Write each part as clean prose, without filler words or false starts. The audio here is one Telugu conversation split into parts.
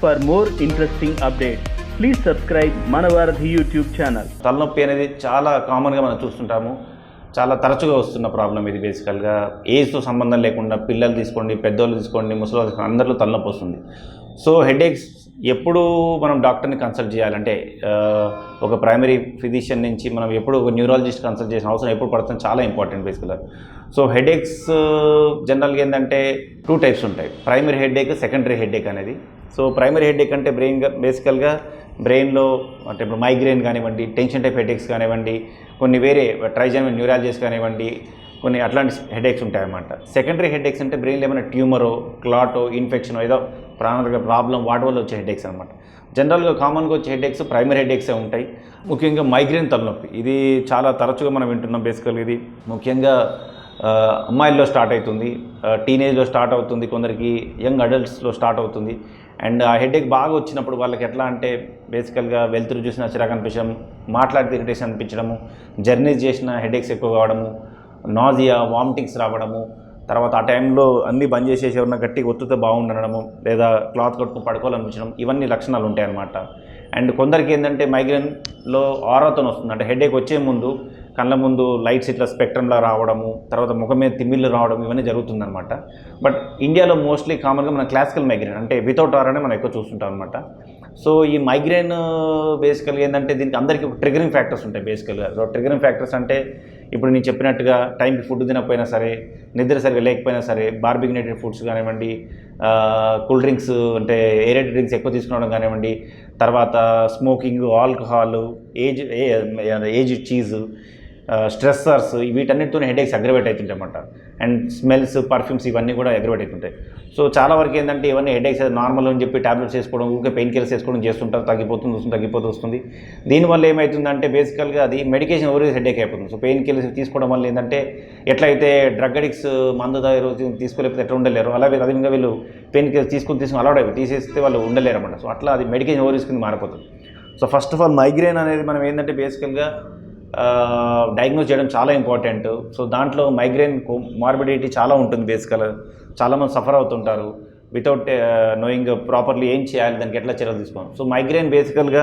For more interesting updates, please subscribe Manavaradhi YouTube channel. తలనొప్పి అనేది చాలా కామన్గా మనం చూస్తుంటాము. చాలా తరచుగా వస్తున్న ప్రాబ్లం ఇది. బేసికల్గా ఏజ్తో సంబంధం లేకుండా పిల్లలు తీసుకోండి, పెద్దోళ్ళు తీసుకోండి, ముసలి అందరిలో తలనొప్పి వస్తుంది. సో హెడేక్స్ ఎప్పుడు మనం డాక్టర్ని కన్సల్ట్ చేయాలంటే ఒక ప్రైమరీ ఫిజిషియన్ నుంచి మనం ఎప్పుడు ఒక న్యూరాలజిస్ట్ కన్సల్ట్ చేసిన అవసరం ఎప్పుడు పడుతుంది, చాలా ఇంపార్టెంట్ బేసికల్గా. సో హెడేక్స్ జనరల్గా ఏంటంటే 2 టైప్స్ ఉంటాయి, ప్రైమరీ హెడేక్, సెకండరీ హెడేక్ అనేది. సో ప్రైమరీ హెడేక్ అంటే బేసికల్గా బ్రెయిన్లో అంటే ఇప్పుడు మైగ్రేన్ కానివ్వండి, టెన్షన్ టైప్ హెడేక్స్ కానివ్వండి, కొన్ని వేరే ట్రైజన్ న్యూరాలజీస్ కానివ్వండి, కొన్ని అట్లాంటి హెడేక్స్ ఉంటాయన్నమాట. సెకండరీ హెడేక్స్ అంటే బ్రెయిన్లో ఏమైనా ట్యూమరో, క్లాటో, ఇన్ఫెక్షనో, ఏదో ప్రాణాంతక ప్రాబ్లం వాటి వల్ల వచ్చే హెడేక్స్ అనమాట. జనరల్గా కామన్గా వచ్చే హెడేక్స్ ప్రైమరీ హెడేక్సే ఉంటాయి. ముఖ్యంగా మైగ్రేన్ తలనొప్పి ఇది చాలా తరచుగా మనం వింటున్నాం. బేసికల్గా ఇది ముఖ్యంగా అమ్మాయిల్లో స్టార్ట్ అవుతుంది, టీనేజ్లో స్టార్ట్ అవుతుంది, కొందరికి యంగ్ అడల్ట్స్లో స్టార్ట్ అవుతుంది. అండ్ ఆ హెడేక్ బాగా వచ్చినప్పుడు వాళ్ళకి ఎట్లా అంటే బేసికల్గా వెలుతురు చూసిన చిరాకు అనిపించడం, మాట్లాడితే ఇరిటేషన్ అనిపించడము, జర్నీస్ చేసిన హెడేక్స్ ఎక్కువ కావడము, నాజియా, వామిటింగ్స్ రావడము, తర్వాత ఆ టైంలో అన్నీ బంద్ చేసేసి ఎవరన్నా గట్టిగా ఒత్తుతో బాగుండడము, లేదా క్లాత్ కట్టుకుని పడుకోవాలనిపించడం, ఇవన్నీ లక్షణాలు ఉంటాయన్నమాట. అండ్ కొందరికి ఏంటంటే మైగ్రేన్లో ఆరాతో వస్తుంది, అంటే హెడేక్ వచ్చే ముందు కళ్ళ ముందు లైట్స్ ఇట్లా స్పెక్ట్రంలా రావడము, తర్వాత ముఖం మీద తిమ్మిళ్ళు రావడం, ఇవన్నీ జరుగుతుందన్నమాట. బట్ ఇండియాలో మోస్ట్లీ కామన్గా మన క్లాసికల్ మైగ్రేన్ అంటే వితౌట్ ఆరానే మనం ఎక్కువ చూస్తుంటాం అనమాట. సో ఈ మైగ్రేన్ బేసికల్గా ఏంటంటే దీనికి అందరికీ ట్రిగరింగ్ ఫ్యాక్టర్స్ ఉంటాయి బేసికల్గా. సో ట్రిగరింగ్ ఫ్యాక్టర్స్ అంటే ఇప్పుడు నేను చెప్పినట్టుగా టైంకి ఫుడ్ తినకపోయినా సరే, నిద్ర సరిగా లేకపోయినా సరే, బార్బిగ్నేటెడ్ ఫుడ్స్ కానివ్వండి, కూల్ డ్రింక్స్ అంటే ఏరేటెడ్ డ్రింక్స్ ఎక్కువ తీసుకోవడం కానివ్వండి, తర్వాత స్మోకింగ్, ఆల్కహాల్, ఏజ్ చీజ్, స్ట్రెస్సర్స్, వీటన్నిటితో హెడేక్స్ అగ్రవేట్ అవుతుంటాయి అన్నమాట. అండ్ స్మెల్స్, పర్ఫ్యూమ్స్, ఇవన్నీ కూడా అగ్రవేట్ అవుతుంటాయి. సో చాలా వరకు ఏంటంటే ఇవన్నీ హెడేక్స్ నార్మల్ అని చెప్పి టాబ్లెట్స్ వేసుకోవడం, ఊరికే పెయిన్ కిల్లర్స్ వేసుకోవడం చేస్తుంటారు, తగ్గిపోతూ వస్తుంది. దీనివల్ల ఏమవుతుందంటే బేసికల్గా అది మెడికేషన్ ఓవర్ హెడేక్ అయిపోతుంది. సో పెయిన్ కిల్లర్స్ తీసుకోవడం వల్ల ఏంటంటే ఎట్లయితే డ్రగ్ అడిక్ట్స్ మందు రోజు తీసుకోలేకపోతే ఎట్లా ఉండలేరు, అలాగే అదేవిధంగా వీళ్ళు పెయిన్ కిల్లర్స్ తీసుకుని అలవాటు అయిపోయి తీసేస్తే వాళ్ళు ఉండలేరు అన్నమాట. సో అట్లా అది మెడికేషన్ ఓవర్ కింద మారిపోతుంది. So first of all migraine అనేది మనం ఏంటంటే బేసికల్గా డయాగ్నోస్ చేయడం చాలా ఇంపార్టెంట్. సో దాంట్లో మైగ్రేన్ మార్బిడిటీ చాలా ఉంటుంది. బేసికల్గా చాలామంది సఫర్ అవుతుంటారు వితౌట్ నోయింగ్ ప్రాపర్లీ ఏం చేయాలి, దానికి ఎట్లా చర్యలు తీసుకోవాలి. సో మైగ్రేన్ బేసికల్గా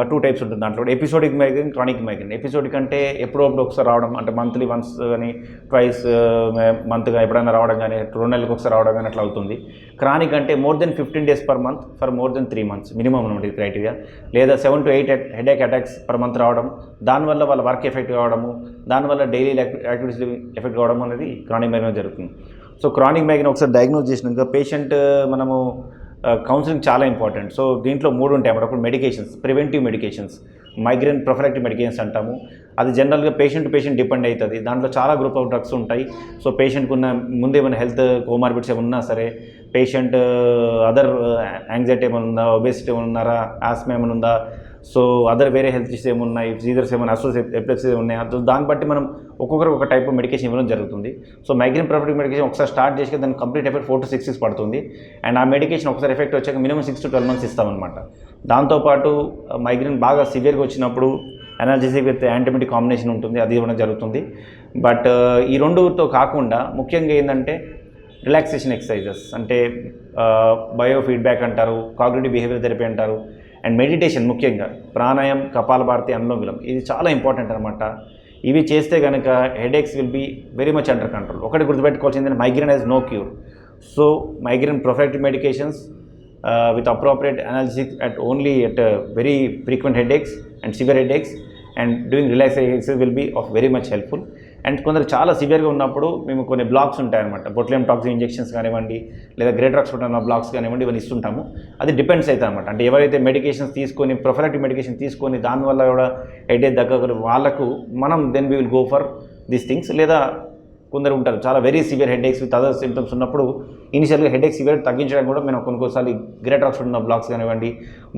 2 టైప్స్ ఉంటుంది. దాంట్లో episodic migraine, chronic migraine. Episodic అంటే ఎప్పుడో ఒకసారి రావడం, అంటే మంత్లీ వన్స్ కానీ ట్వైస్ మంత్గా ఎప్పుడైనా రావడం కానీ, 2 నెలలకు ఒకసారి రావడం కానీ అట్లా అవుతుంది. క్రానిక్ అంటే more than 15 days per month for more than 3 months minimum ఉంటుంది క్రైటీరియా, లేదా 7 to 8 headache attacks per month రావడం, దానివల్ల వాళ్ళ వర్క్ ఎఫెక్ట్ కావడము, దానివల్ల డైలీ యాక్టివిటీస్ ఎఫెక్ట్ కావడం అనేది క్రానిక్ మైగ్రేన్ జరుగుతుంది. సో క్రానిక్ మైగ్రేన్ ఒకసారి డయాగ్నోస్ చేసినాక పేషెంట్ మనము కౌన్సిలింగ్ చాలా ఇంపార్టెంట్. సో దీంట్లో 3 ఉంటాయి అన్నమాట. అప్పుడు medications, preventive medications, migraine prophylactic medications అంటాము. అది జనరల్గా పేషెంట్ డిపెండ్ అవుతుంది. దాంట్లో చాలా గ్రూప్ ఆఫ్ డ్రగ్స్ ఉంటాయి. సో పేషెంట్కి ఉన్న ముందు ఏమైనా హెల్త్ కోమార్బిడ్స్ ఏమైనా ఉన్నా సరే, పేషెంట్ అదర్ యాంగ్జైటీ ఏమైనా ఉందా, ఒబేసిటీ ఏమైనా ఉన్నారా, ఆస్మా ఏమైనా ఉందా, సో అదర్ వేరే హెల్త్ ఇష్యూస్ ఏమున్నాయి, సీజర్స్ ఏమైనా అసోసియేట్ ఎపిలెప్సీస్ ఉన్నాయి, దాన్ని బట్టి మనం ఒక్కొక్కరికి ఒక టైప్ ఆఫ్ మెడికేషన్ ఇవ్వడం జరుగుతుంది. సో మైగ్రేన్ ప్రొఫిలాక్టిక్ మెడికేషన్ ఒకసారి స్టార్ట్ చేసి దానికి కంప్లీట్ ఎఫెక్ట్ 4 to 6 weeks పడుతుంది. అండ్ ఆ మెడికేషన్ ఒకసారి ఎఫెక్ట్ వచ్చాక మినిమం 6 to 12 months ఇస్తామన్నమాట. దాంతోపాటు మైగ్రేన్ బాగా సివియర్గా వచ్చినప్పుడు అనాల్జెసిక్ విత్ యాంటీబయాటిక్ కాంబినేషన్ ఉంటుంది, అది ఇవ్వడం జరుగుతుంది. బట్ ఈ 2తో కాకుండా ముఖ్యంగా ఏంటంటే రిలాక్సేషన్ ఎక్సర్సైజెస్ అంటే బయో ఫీడ్బ్యాక్ అంటారు, కాగ్నిటివ్ బిహేవియర్ థెరపీ అంటారు, అండ్ మెడిటేషన్, ముఖ్యంగా ప్రాణాయామం, కపాలభారతి, అనులోమ విలోమ, ఇది చాలా ఇంపార్టెంట్ అనమాట. ఇవి చేస్తే కనుక headaches will be very much under control. ఒకటి గుర్తుపెట్టుకోవాల్సింది, migraine has no cure. So migraine prophylactic medications with appropriate analgesics at only at very frequent headaches and severe headaches, and doing relaxation will be of very much helpful. And కొందరు చాలా సివియర్గా ఉన్నప్పుడు మేము కొన్ని బ్లాక్స్ ఉంటాయన్నమాట, బొట్లియం టాక్సిన్ ఇంజెక్షన్స్ కానివ్వండి, లేదా గ్రేటర్ ఆక్స్ఫర్డ్ బ్లాక్స్ కానివ్వండి, ఇవన్నీ ఇస్తుంటాము. అది డిపెండ్స్ అవుతుంది అనమాట. అంటే ఎవరైతే మెడికేషన్స్ తీసుకొని ప్రొఫిలాక్టిక్ మెడికేషన్ తీసుకొని దానివల్ల కూడా హెడేక్ దగ్గర వాళ్ళకు మనం then we will go for these things. లేదా కొందరు ఉంటారు చాలా very severe headaches with other symptoms ఉన్నప్పుడు ఇనిషియల్గా హెడేక్ సివియర్ తగ్గించడానికి కూడా మేము కొన్నిసార్లు గ్రేటర్ ఆక్స్ఫర్డ్ ఉన్న బ్లాక్స్ కానివ్వండి,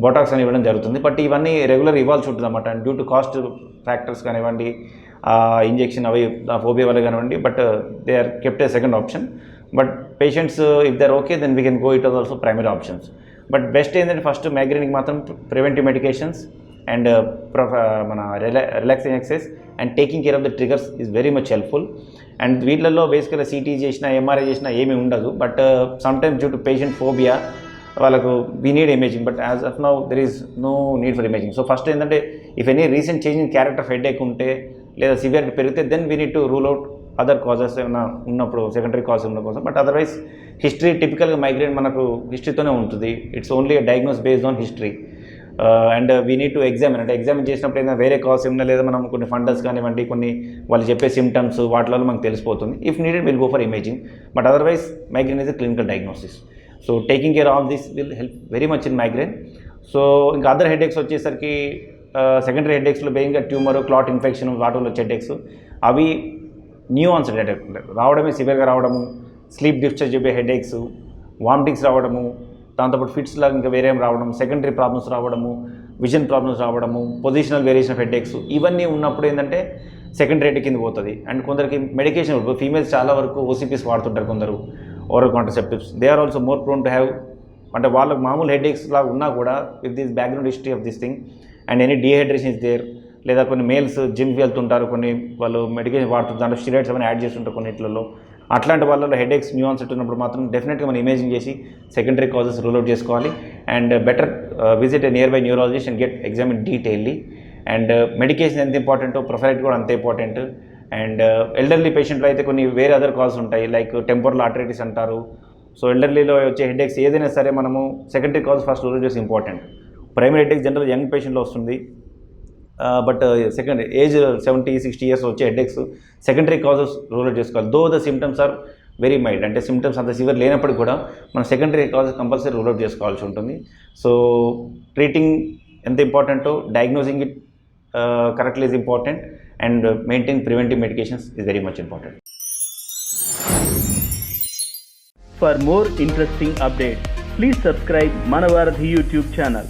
బోటాక్స్ అని ఇవ్వడం జరుగుతుంది. బట్ ఇవన్నీ రెగ్యులర్ ఇవ్వాల్సి ఉంటుంది అన్నమాట. And due to cost factors కానివ్వండి, ఇంజెక్షన్ అవి ఫోబియా వల్ల కానివ్వండి, but they are kept a second option. But patients if they are okay then we can go it also primary options. But best ఏంటంటే ఫస్ట్ మైగ్రేన్కి మాత్రం ప్రివెంటివ్ మెడికేషన్స్, అండ్ మన relaxing exercise and taking care of the triggers is very much helpful. And వీటిల్లో బేసికల్గా సిటీ చేసినా ఎంఆర్ఐ చేసినా ఏమీ ఉండదు, but sometimes due to patient phobia వాళ్ళకు we need imaging, but as of now there is no need for imaging. So first ఏంటంటే if any recent change in character of headache ఉంటే లేదా సివియారిటీ పెరిగితే then we need to rule out other causes ఏమైనా ఉన్నప్పుడు, సెకండరీ కాజ్ ఉన్న కోసం. బట్ అదర్వైజ్ హిస్టరీ టిపికల్గా మైగ్రేన్ మనకు హిస్టరీతోనే ఉంటుంది. It's only diagnose based on history. And we need to examine, అంటే ఎగ్జామిన్ చేసినప్పుడు ఏదైనా వేరే కాజ్ ఏమైనా లేదా మనం కొన్ని ఫండస్ కానివ్వండి, కొన్ని వాళ్ళు చెప్పే సిమ్టమ్స్ వాటిలో మనకు తెలిసిపోతుంది. If needed will go for imaging, but otherwise migraine is a clinical diagnosis. So taking care of this will help very much in migraine. So ఇంకా అదర్ హెడేక్స్ వచ్చేసరికి secondary హెడేక్స్లో baying tumour, clot infection, వాటిలో వచ్చే హెడేక్స్ అవి న్యూ ఆన్సెట్ హెడేక్ రావడమే, సివియర్గా రావడము, స్లీప్ డిస్టర్బ్ చెప్పే హెడేక్స్, వామిటింగ్స్ రావడము, దాంతోపాటు ఫిట్స్ లాగా ఇంకా వేరే రావడం, సెకండరీ ప్రాబ్లమ్స్ రావడము, విజన్ ప్రాబ్లమ్స్ రావడము, పొజిషనల్ వేరియేషన్ ఆఫ్ హెడేక్స్, ఇవన్నీ ఉన్నప్పుడు ఏంటంటే సెకండరీ హెడేక్ కింద పోతుంది. అండ్ కొందరికి మెడికేషన్, ఫీమేల్స్ చాలా వరకు ఓసీపీస్ వాడుతుంటారు, కొందరు oral contraceptives, they are also more prone to have, అంటే వాళ్ళకి మామూలు హెడేక్స్ లాగా ఉన్నా కూడా with this background history of this thing and any dehydration is there, లేదా కొన్ని మేల్స్ జిమ్కి వెళ్తుంటారు, కొన్ని వాళ్ళు మెడికేషన్ వాడుతుంటారు, స్టిరాయిడ్స్ అవన్నీ యాడ్ చేస్తుంటారు కొన్నిట్లలో. అట్లాంటి వాళ్ళలో హెడేక్స్ న్యూ ఆన్సెట్ ఉన్నప్పుడు మాత్రం డెఫినెట్గా మనం ఇమేజింగ్ చేసి సెకండరీ కాజెస్ రూల్ అవుట్ చేసుకోవాలి. And better visit a near by neurologist and get examine detailly. And medication ఎంత ఇంపార్టెంటో ప్రొఫైలైట్ కూడా అంతే ఇంపార్టెంట్. అండ్ ఎల్డర్లీ పేషెంట్లో అయితే కొన్ని వేరే అదర్ కాల్స్ ఉంటాయి, లైక్ టెంపోరల్ ఆర్టరైటిస్ అంటారు. సో ఎల్డర్లీలో వచ్చే హెడేక్స్ ఏదైనా సరే మనము సెకండరీ కాజ్ ఫస్ట్ రూల్ చేసి important. Primary headaches general young పేషెంట్లో వస్తుంది, బట్ సెకండ్ ఏజ్ 70-60 ఇయర్స్ వచ్చే headaches secondary causes rule out చేసుకోవాలి. Though the symptoms are very mild, అంటే సిమ్టమ్స్ అంత సివియర్ లేనప్పటికీ కూడా మనం secondary causes compulsory rule out చేసుకోవాల్సి ఉంటుంది. సో ట్రీటింగ్ ఎంత ఇంపార్టెంటో diagnosing it correctly is important, and maintain preventive medications is very much important. For more interesting updates, please subscribe Manavaradhi YouTube channel.